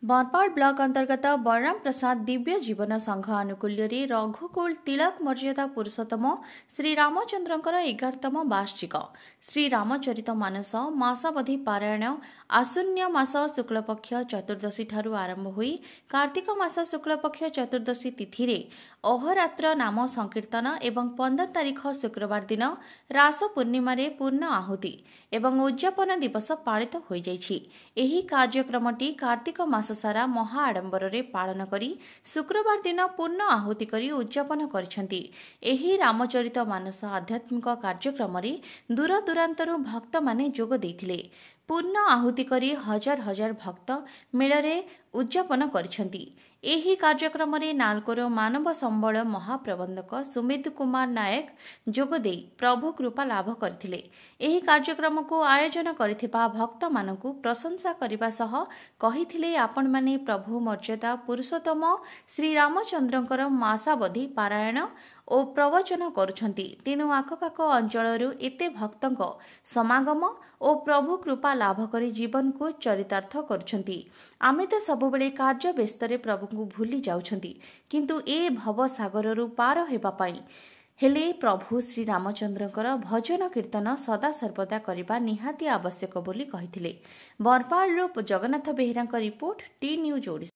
बरपाड़ block अंतर्गत बलराम प्रसाद दिव्य जीवन संघ आनुकूल्य रघुकुल तिलक मर्यादा पुरुषोत्तम श्रीरामचंद्रंकर 11तम वार्षिक श्रीरामचरित मानस मासावधि पारायण आशून्य मास शुक्लपक्ष चतुर्दशी ठारू आरंभ हुई कार्तिक मास शुक्लपक्ष चतुर्दशी तिथि रे अहोरात्र नाम संकीर्तन एवं 15 तारीख शुक्रवार दिन रास पूर्णिमा रे पूर्ण आहुति एवं उद्यापन दिवस पालित हो जाइछि। एही कार्यक्रमटी कार्तिक मास सारा महा आडंबर रे पालन करी शुक्रवार दिन पूर्ण आहुति करी उद्यापन करिसेंती। एही रामचरित मानस आध्यात्मिक कार्यक्रम रे दूर दूरांतरु भक्त माने जोग देथिले। पूर्ण आहुति करी हजार हजार भक्त मेଳରେ उद्यापन करिसेंती। एही कार्यक्रम रे नालकोर मानव संबल महाप्रबंधक सुमित कुमार नायक जोग देई प्रभु कृपा लाभ करथिले। एही कार्यक्रम को आयोजन करिथिबा भक्त मानकु प्रशंसा करिबा सह कहिथिले आपण माने प्रभु मर्यादा पुरुषोत्तम श्री रामचंद्रंकर मासावधि पारायण ओ प्रवचन करुछंती, तेणु आखपाख अंचलरू एते भक्तंक समागम ओ प्रभु कृपा लाभ करी जीवन को चरितार्थ करुछंती। आमे तो सबुबेले कार्य व्यस्तरे प्रभु को भूली जाउछंती, किंतु ए भव सागररू पार हेबा पई हेले प्रभु श्री रामचंद्रंकर भजन कीर्तन सदा सर्वदा करिबा निहाती आवश्यक बोली कहिथिले। Baripada Jagannath Behera report T news Odisha.